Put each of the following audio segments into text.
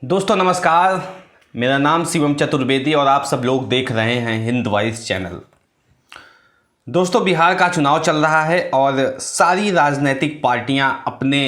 दोस्तों नमस्कार। मेरा नाम शिवम चतुर्वेदी और आप सब लोग देख रहे हैं हिंद वॉइस चैनल। दोस्तों बिहार का चुनाव चल रहा है और सारी राजनीतिक पार्टियां अपने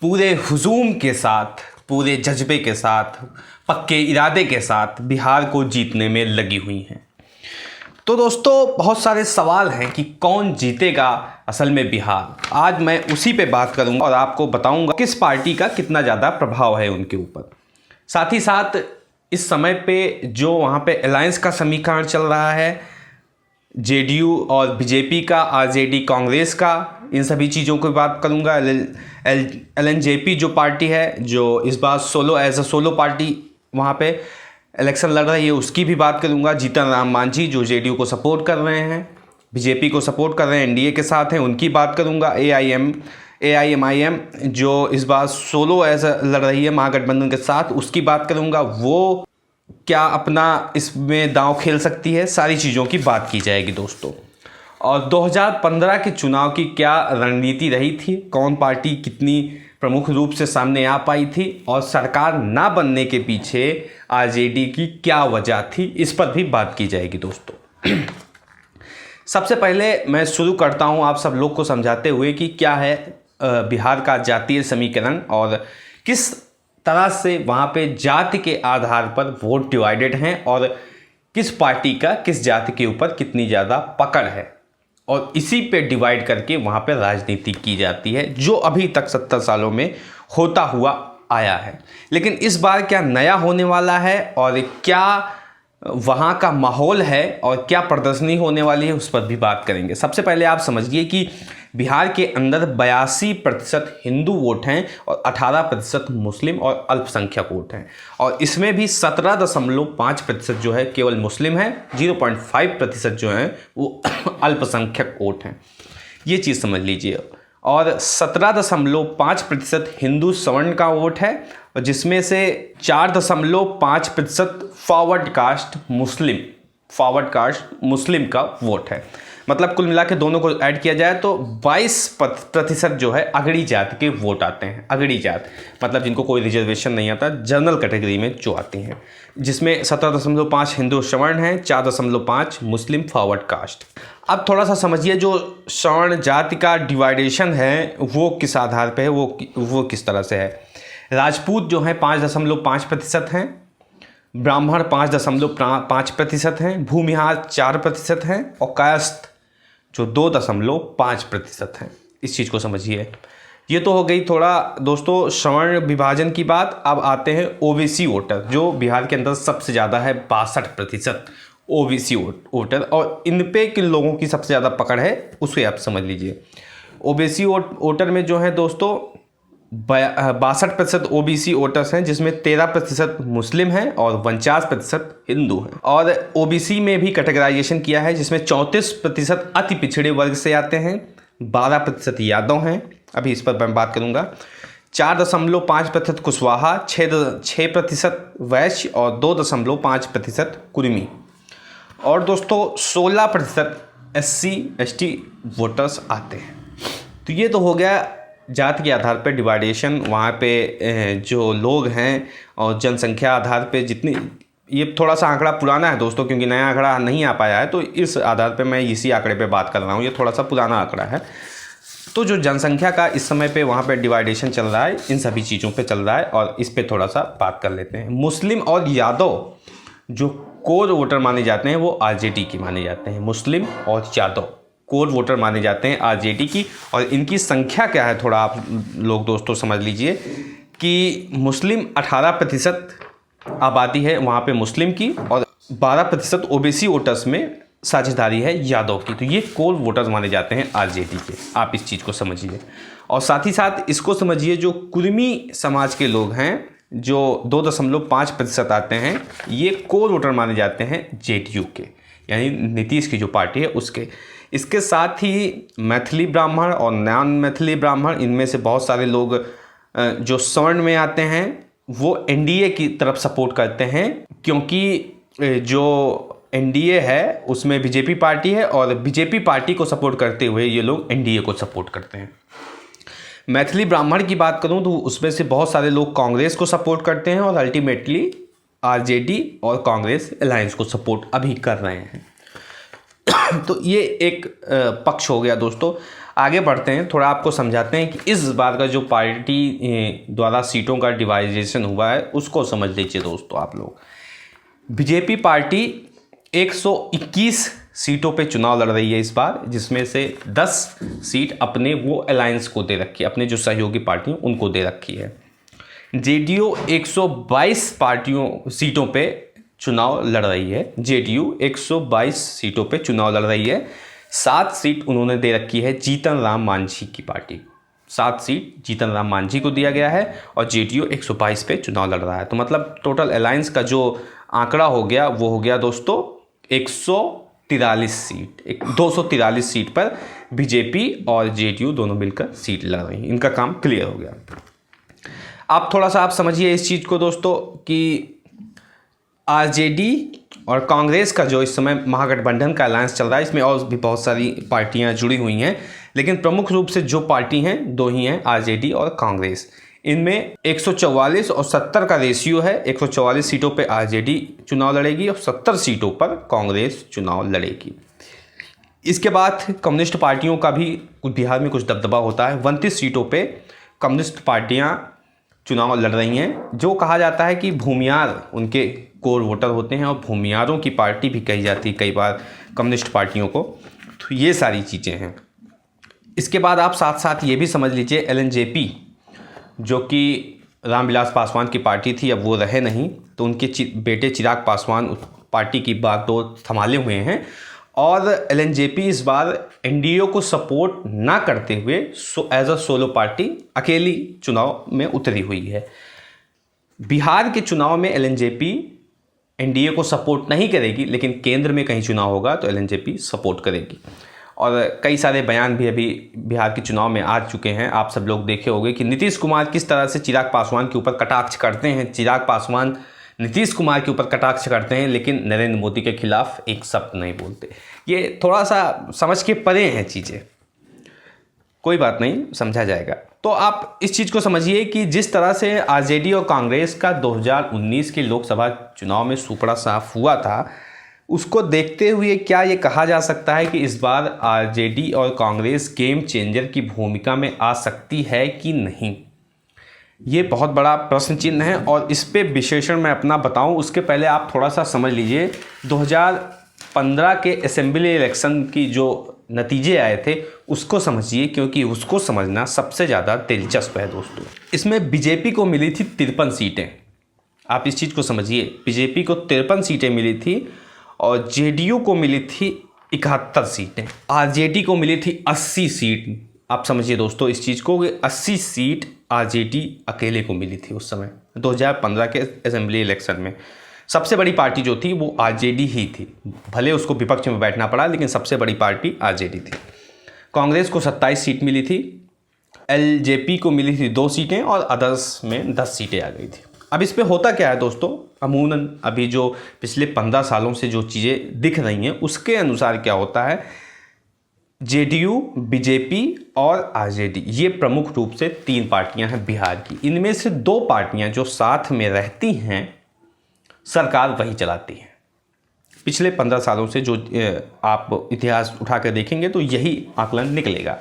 पूरे हुजूम के साथ, पूरे जज्बे के साथ, पक्के इरादे के साथ बिहार को जीतने में लगी हुई हैं। तो दोस्तों बहुत सारे सवाल हैं कि कौन जीतेगा असल में बिहार। आज मैं उसी पे बात करूंगा और आपको बताऊंगा किस पार्टी का कितना ज़्यादा प्रभाव है उनके ऊपर। साथ ही साथ इस समय पे जो वहाँ पे अलायंस का समीकरण चल रहा है, जेडीयू और बीजेपी का, आरजेडी कांग्रेस का, इन सभी चीज़ों की बात करूँगा। एलएनजेपी जो पार्टी है, जो इस बार सोलो पार्टी वहाँ पे इलेक्शन लड़ रही है, उसकी भी बात करूँगा। जीतन राम मांझी जो जेडीयू को सपोर्ट कर रहे हैं, बीजेपी को सपोर्ट कर रहे हैं, एनडीए के साथ हैं, उनकी बात करूँगा। एआईएमआईएम जो इस बार सोलो लड़ रही है महागठबंधन के साथ, उसकी बात करूँगा। वो क्या अपना इसमें दांव खेल सकती है, सारी चीज़ों की बात की जाएगी दोस्तों। और 2015 के चुनाव की क्या रणनीति रही थी, कौन पार्टी कितनी प्रमुख रूप से सामने आ पाई थी और सरकार ना बनने के पीछे आरजेडी की क्या वजह थी, इस पर भी बात की जाएगी दोस्तों। सबसे पहले मैं शुरू करता हूं आप सब लोग को समझाते हुए कि क्या है बिहार का जातीय समीकरण और किस तरह से वहाँ पे जाति के आधार पर वोट डिवाइडेड हैं और किस पार्टी का किस जाति के ऊपर कितनी ज़्यादा पकड़ है, और इसी पे डिवाइड करके वहाँ पे राजनीति की जाती है, जो अभी तक 70 सालों में होता हुआ आया है। लेकिन इस बार क्या नया होने वाला है और क्या वहाँ का माहौल है और क्या प्रदर्शनी होने वाली है, उस पर भी बात करेंगे। सबसे पहले आप समझिए कि बिहार के अंदर 82% हिंदू वोट हैं और 18% मुस्लिम और अल्पसंख्यक वोट हैं, और इसमें भी 17.5% जो है केवल मुस्लिम है, 0.5% जो है वो अल्पसंख्यक वोट हैं। ये चीज़ समझ लीजिए। और 17.5% हिंदू सवर्ण का वोट है, और जिसमें से 4.5% फॉरवर्ड कास्ट मुस्लिम का वोट है। मतलब कुल मिला के दोनों को ऐड किया जाए तो 22% जो है अगड़ी जात के वोट आते हैं। अगड़ी जात मतलब जिनको कोई रिजर्वेशन नहीं आता, जनरल कैटेगरी में जो आती हैं, जिसमें 17.5 हिंदू सवर्ण हैं, 4.5 मुस्लिम फॉरवर्ड कास्ट। अब थोड़ा सा समझिए जो सवर्ण जाति का डिवाइडेशन है वो किस आधार पे है, वो किस तरह से है। राजपूत जो हैं 5.5% हैं, ब्राह्मण 5.5% हैं, भूमिहार 4% हैं, और कायस्थ जो 2.5% हैं। इस चीज़ को समझिए। ये तो हो गई थोड़ा दोस्तों सवर्ण विभाजन की बात। अब आते हैं ओबीसी वोटर, जो बिहार के अंदर सबसे ज़्यादा है, 62% ओबीसी वोटर, और इन पे किन लोगों की सबसे ज़्यादा पकड़ है उसे आप समझ लीजिए। ओबीसी वोटर में जो है दोस्तों 62% ओबीसी वोटर्स हैं, जिसमें 13% मुस्लिम हैं और 49% हिंदू हैं। और ओबीसी में भी कैटेगराइजेशन किया है, जिसमें 34% अति पिछड़े वर्ग से आते हैं, 12% यादव हैं, अभी इस पर मैं बात करूंगा, 4.5% कुशवाहा, 6% वैश्य और 2.5% कुर्मी, और दोस्तों 16% SC ST वोटर्स आते हैं। तो ये तो हो गया जात के आधार पर डिवाइडेशन। वहाँ पे जो लोग हैं और जनसंख्या आधार पे जितनी, ये थोड़ा सा आंकड़ा पुराना है दोस्तों, क्योंकि नया आंकड़ा नहीं आ पाया है, तो इस आधार पे मैं इसी आंकड़े पे बात कर रहा हूँ। ये थोड़ा सा पुराना आंकड़ा है। तो जो जनसंख्या का इस समय पे वहाँ पे डिवाइडेशन चल रहा है, इन सभी चीज़ों पे चल रहा है, और इस पर थोड़ा सा बात कर लेते हैं। मुस्लिम और यादव जो कोर वोटर माने जाते हैं वो आरजेडी की माने जाते हैं। मुस्लिम और यादव कोर वोटर माने जाते हैं आरजेडी की, और इनकी संख्या क्या है थोड़ा आप लोग दोस्तों समझ लीजिए कि मुस्लिम 18% आबादी है वहाँ पे मुस्लिम की, और 12% ओबीसी वोटर्स में साझेदारी है यादव की। तो ये कोर वोटर्स माने जाते हैं आरजेडी के। आप इस चीज़ को समझिए। और साथ ही साथ इसको समझिए जो कुर्मी समाज के लोग हैं, जो 2.5% आते हैं, ये कोर वोटर माने जाते हैं जेडीयू के, यानी नीतीश की जो पार्टी है उसके। इसके साथ ही मैथिली ब्राह्मण और नॉन मैथिली ब्राह्मण, इनमें से बहुत सारे लोग जो सवर्ण में आते हैं वो एनडीए की तरफ सपोर्ट करते हैं, क्योंकि जो एनडीए है उसमें बीजेपी पार्टी है, और बीजेपी पार्टी को सपोर्ट करते हुए ये लोग एनडीए को सपोर्ट करते हैं। मैथिली ब्राह्मण की बात करूं तो उसमें से बहुत सारे लोग कांग्रेस को सपोर्ट करते हैं और अल्टीमेटली आरजेडी और कांग्रेस अलायंस को सपोर्ट अभी कर रहे हैं। तो ये एक पक्ष हो गया दोस्तों। आगे बढ़ते हैं, थोड़ा आपको समझाते हैं कि इस बार का जो पार्टी द्वारा सीटों का डिवाइजेशन हुआ है उसको समझ लीजिए दोस्तों आप लोग। बीजेपी पार्टी 121 सीटों पे चुनाव लड़ रही है इस बार, जिसमें से 10 सीट अपने वो अलायंस को दे रखी है, अपने जो सहयोगी पार्टी हैं उनको दे रखी है। जेडीयू 122 सीटों पे चुनाव लड़ रही है। जेडीयू 122 सीटों पे चुनाव लड़ रही है। 7 सीट उन्होंने दे रखी है जीतन राम मांझी की पार्टी। 7 सीट जीतन राम मांझी को दिया गया है और जेडीयू 122 पे चुनाव लड़ रहा है। तो मतलब टोटल अलायंस का जो आंकड़ा हो गया वो हो गया दोस्तों 143 सीट। 243 सीट पर बीजेपी और जेडीयू दोनों मिलकर सीट लड़ रही हैं। इनका काम क्लियर हो गया। आप थोड़ा सा आप समझिए इस चीज़ को दोस्तों कि आरजेडी और कांग्रेस का जो इस समय महागठबंधन का अलायंस चल रहा है, इसमें और भी बहुत सारी पार्टियां जुड़ी हुई हैं, लेकिन प्रमुख रूप से जो पार्टी हैं 2 ही हैं, आरजेडी और कांग्रेस। इनमें 144 और 70 का रेशियो है। 144 सीटों पे आरजेडी चुनाव लड़ेगी और 70 सीटों पर कांग्रेस चुनाव लड़ेगी। इसके बाद कम्युनिस्ट पार्टियों का भी बिहार में कुछ दबदबा होता है। 29 सीटों पे कम्युनिस्ट पार्टियां चुनाव लड़ रही हैं। जो कहा जाता है कि भूमियार उनके कोर वोटर होते हैं और भूमियारों की पार्टी भी कही जाती है कई बार कम्युनिस्ट पार्टियों को। तो ये सारी चीज़ें हैं। इसके बाद आप साथ साथ ये भी समझ लीजिए एलएनजेपी जो कि रामविलास पासवान की पार्टी थी, अब वो रहे नहीं, तो उनके बेटे चिराग पासवान पार्टी की बागडोर संभाले हुए हैं और एलएनजेपी इस बार एनडीए को सपोर्ट ना करते हुए एज अ सोलो पार्टी अकेली चुनाव में उतरी हुई है। बिहार के चुनाव में एलएनजेपी एनडीए को सपोर्ट नहीं करेगी, लेकिन केंद्र में कहीं चुनाव होगा तो एलएनजेपी सपोर्ट करेगी। और कई सारे बयान भी अभी बिहार के चुनाव में आ चुके हैं। आप सब लोग देखे होंगे कि नीतीश कुमार किस तरह से चिराग पासवान के ऊपर कटाक्ष करते हैं। चिराग पासवान नीतीश कुमार के ऊपर कटाक्ष करते हैं लेकिन नरेंद्र मोदी के खिलाफ एक शब्द नहीं बोलते। ये थोड़ा सा समझ के परे हैं चीज़ें, कोई बात नहीं, समझा जाएगा। तो आप इस चीज़ को समझिए कि जिस तरह से आरजेडी और कांग्रेस का 2019 के लोकसभा चुनाव में सुपड़ा साफ हुआ था, उसको देखते हुए क्या ये कहा जा सकता है कि इस बार आरजेडी और कांग्रेस गेम चेंजर की भूमिका में आ सकती है कि नहीं? ये बहुत बड़ा प्रश्न चिन्ह है और इस पे विश्लेषण मैं अपना बताऊं उसके पहले आप थोड़ा सा समझ लीजिए 2015 के असेंबली इलेक्शन की जो नतीजे आए थे उसको समझिए, क्योंकि उसको समझना सबसे ज़्यादा दिलचस्प है दोस्तों। इसमें बीजेपी को मिली थी 53 सीटें। आप इस चीज़ को समझिए, बीजेपी को 53 सीटें मिली थी और जेडीयू को मिली थी 71 सीटें। आरजेडी को मिली थी 80 सीट। आप समझिए दोस्तों इस चीज़ को, 80 सीट आरजेडी अकेले को मिली थी उस समय 2015 के असेंबली इलेक्शन में। सबसे बड़ी पार्टी जो थी वो आरजेडी ही थी, भले उसको विपक्ष में बैठना पड़ा, लेकिन सबसे बड़ी पार्टी आरजेडी थी। कांग्रेस को 27 सीट मिली थी, एलजेपी को मिली थी 2 सीटें और अदर्स में 10 सीटें आ गई थी। अब इस पे होता क्या है दोस्तों, अमूमन अभी जो पिछले 15 सालों से जो चीज़ें दिख रही हैं उसके अनुसार क्या होता है, जेडीयू, बीजेपी और आरजेडी ये प्रमुख रूप से 3 पार्टियां हैं बिहार की। इनमें से 2 पार्टियां जो साथ में रहती हैं सरकार वही चलाती है। पिछले 15 सालों से जो आप इतिहास उठा कर देखेंगे तो यही आकलन निकलेगा।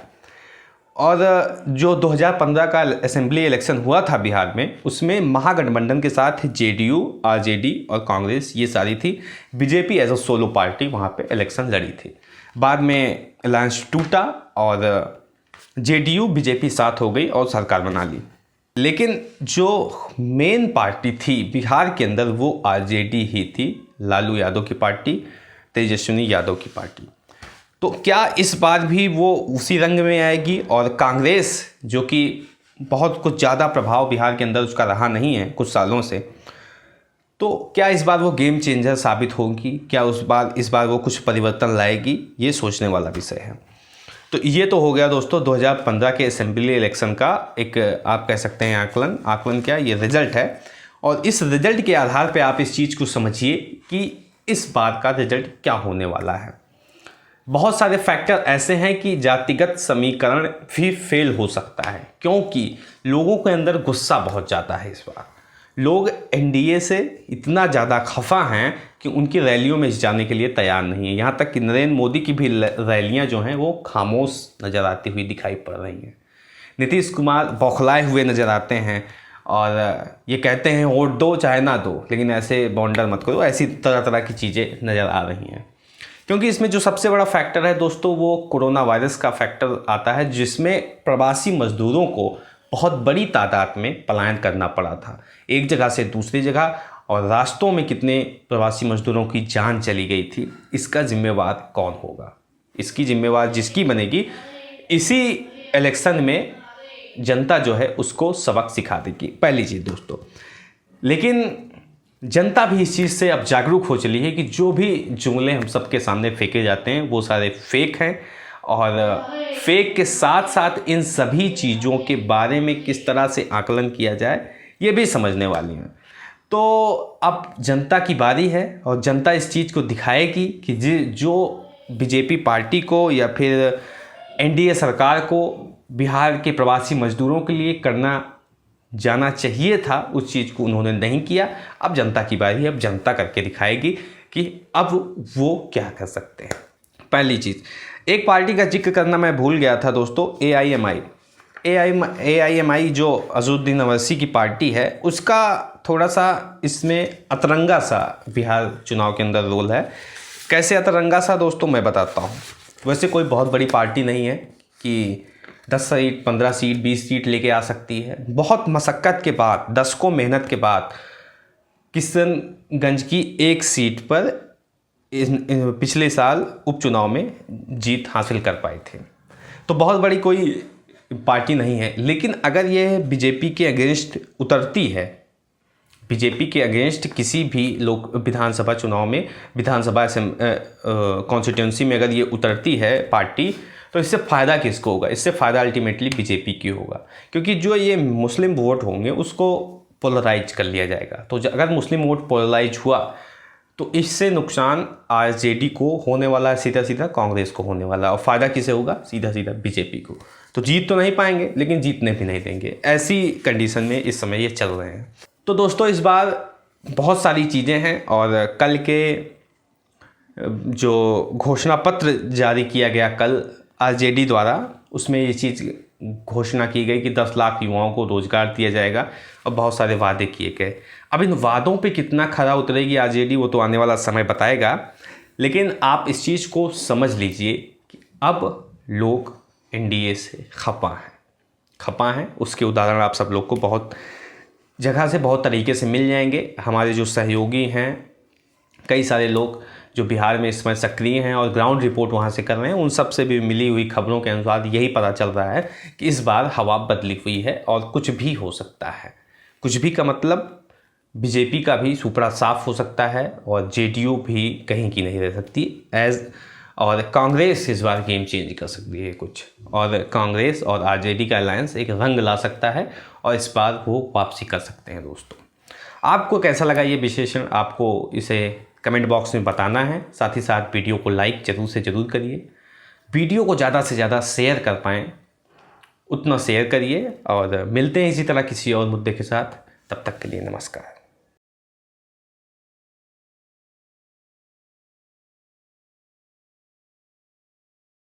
और जो 2015 का असेंबली इलेक्शन हुआ था बिहार में, उसमें महागठबंधन के साथ जेडीयू, आरजेडी और कांग्रेस ये सारी थी। BJP as a solo party वहाँ पे इलेक्शन लड़ी थी। बाद में अलायंस टूटा और जेडीयू बीजेपी साथ हो गई और सरकार बना ली। लेकिन जो मेन पार्टी थी बिहार के अंदर वो आरजेडी ही थी, लालू यादव की पार्टी, तेजस्वी यादव की पार्टी। तो क्या इस बार भी वो उसी रंग में आएगी? और कांग्रेस जो कि बहुत कुछ ज़्यादा प्रभाव बिहार के अंदर उसका रहा नहीं है कुछ सालों से, तो क्या इस बार वो गेम चेंजर साबित होगी? क्या इस बार वो कुछ परिवर्तन लाएगी? ये सोचने वाला विषय है। तो ये तो हो गया दोस्तों 2015 के असेंबली इलेक्शन का एक आप कह सकते हैं आकलन क्या, ये रिजल्ट है। और इस रिजल्ट के आधार पे आप इस चीज़ को समझिए कि इस बार का रिजल्ट क्या होने वाला है। बहुत सारे फैक्टर ऐसे हैं कि जातिगत समीकरण भी फेल हो सकता है, क्योंकि लोगों के अंदर गुस्सा बहुत ज़्यादा है। इस बार लोग एनडीए से इतना ज़्यादा खफा हैं कि उनकी रैलियों में जाने के लिए तैयार नहीं है। यहाँ तक कि नरेंद्र मोदी की भी रैलियाँ जो हैं वो खामोश नज़र आती हुई दिखाई पड़ रही हैं। नीतीश कुमार बौखलाए हुए नज़र आते हैं और ये कहते हैं वोट दो चाहे ना दो, लेकिन ऐसे बॉन्डर मत करो, ऐसी तरह तरह की चीज़ें नज़र आ रही हैं। क्योंकि इसमें जो सबसे बड़ा फैक्टर है दोस्तों, वो कोरोना वायरस का फैक्टर आता है, जिसमें प्रवासी मजदूरों को बहुत बड़ी तादाद में पलायन करना पड़ा था एक जगह से दूसरी जगह, और रास्तों में कितने प्रवासी मजदूरों की जान चली गई थी। इसका जिम्मेवार कौन होगा? इसकी जिम्मेवार जिसकी बनेगी, इसी इलेक्शन में जनता जो है उसको सबक सिखा देगी, पहली चीज़ दोस्तों। लेकिन जनता भी इस चीज़ से अब जागरूक हो चली है कि जो भी जुमले हम सबके सामने फेंके जाते हैं वो सारे फेक हैं, और फेक के साथ साथ इन सभी चीज़ों के बारे में किस तरह से आकलन किया जाए ये भी समझने वाली हैं। तो अब जनता की बारी है और जनता इस चीज़ को दिखाएगी कि जो बीजेपी पार्टी को या फिर एनडीए सरकार को बिहार के प्रवासी मजदूरों के लिए करना जाना चाहिए था, उस चीज़ को उन्होंने नहीं किया। अब जनता की बारी है, अब जनता करके दिखाएगी कि अब वो क्या कर सकते हैं। पहली चीज़, एक पार्टी का जिक्र करना मैं भूल गया था दोस्तों, एआईएमआई जो अज़हरुद्दीन अवैसी की पार्टी है, उसका थोड़ा सा इसमें अतरंगा सा बिहार चुनाव के अंदर रोल है। कैसे अतरंगा सा दोस्तों, मैं बताता हूँ। वैसे कोई बहुत बड़ी पार्टी नहीं है कि 10 सीट 15 सीट 20 सीट लेके आ सकती है। बहुत मशक्क़त के बाद, दशकों मेहनत के बाद किशनगंज की एक सीट पर पिछले साल उपचुनाव में जीत हासिल कर पाए थे। तो बहुत बड़ी कोई पार्टी नहीं है। लेकिन अगर ये बीजेपी के अगेंस्ट उतरती है, बीजेपी के अगेंस्ट किसी भी लोग विधानसभा चुनाव में, विधानसभा कॉन्स्टिट्यूंसी में अगर ये उतरती है पार्टी, तो इससे फ़ायदा किसको होगा? इससे फ़ायदा अल्टीमेटली बीजेपी की होगा, क्योंकि जो ये मुस्लिम वोट होंगे उसको पोलराइज कर लिया जाएगा। तो अगर मुस्लिम वोट पोलराइज हुआ तो इससे नुकसान आरजेडी को होने वाला है, सीधा सीधा कांग्रेस को होने वाला है, और फ़ायदा किसे होगा? सीधा सीधा बीजेपी को। तो जीत तो नहीं पाएंगे, लेकिन जीतने भी नहीं देंगे। ऐसी कंडीशन में इस समय ये चल रहे हैं। तो दोस्तों इस बार बहुत सारी चीज़ें हैं, और कल के जो घोषणा पत्र जारी किया गया कल आरजेडी द्वारा, उसमें ये चीज़ घोषणा की गई कि 10 लाख युवाओं को रोज़गार दिया जाएगा, और बहुत सारे वादे किए गए। अब इन वादों पे कितना खरा उतरेगी आरजेडी, वो तो आने वाला समय बताएगा। लेकिन आप इस चीज़ को समझ लीजिए कि अब लोग एनडीए से खपा हैं। उसके उदाहरण आप सब लोग को बहुत जगह से, बहुत तरीके से मिल जाएंगे। हमारे जो सहयोगी हैं, कई सारे लोग जो बिहार में इस समय सक्रिय हैं और ग्राउंड रिपोर्ट वहाँ से कर रहे हैं, उन सब से भी मिली हुई खबरों के अनुसार यही पता चल रहा है कि इस बार हवा बदली हुई है और कुछ भी हो सकता है। कुछ भी का मतलब बीजेपी का भी सुपड़ा साफ हो सकता है, और जेडीयू भी कहीं की नहीं रह सकती और कांग्रेस इस बार गेम चेंज कर सकती है कुछ, और कांग्रेस और आरजेडी का अलायंस एक रंग ला सकता है, और इस बार वो वापसी कर सकते हैं। दोस्तों आपको कैसा लगा ये विश्लेषण, आपको इसे कमेंट बॉक्स में बताना है। साथ ही साथ वीडियो को लाइक जरूर से ज़रूर करिए। वीडियो को ज़्यादा से ज़्यादा शेयर कर पाएँ उतना शेयर करिए, और मिलते हैं इसी तरह किसी और मुद्दे के साथ। तब तक के लिए नमस्कार।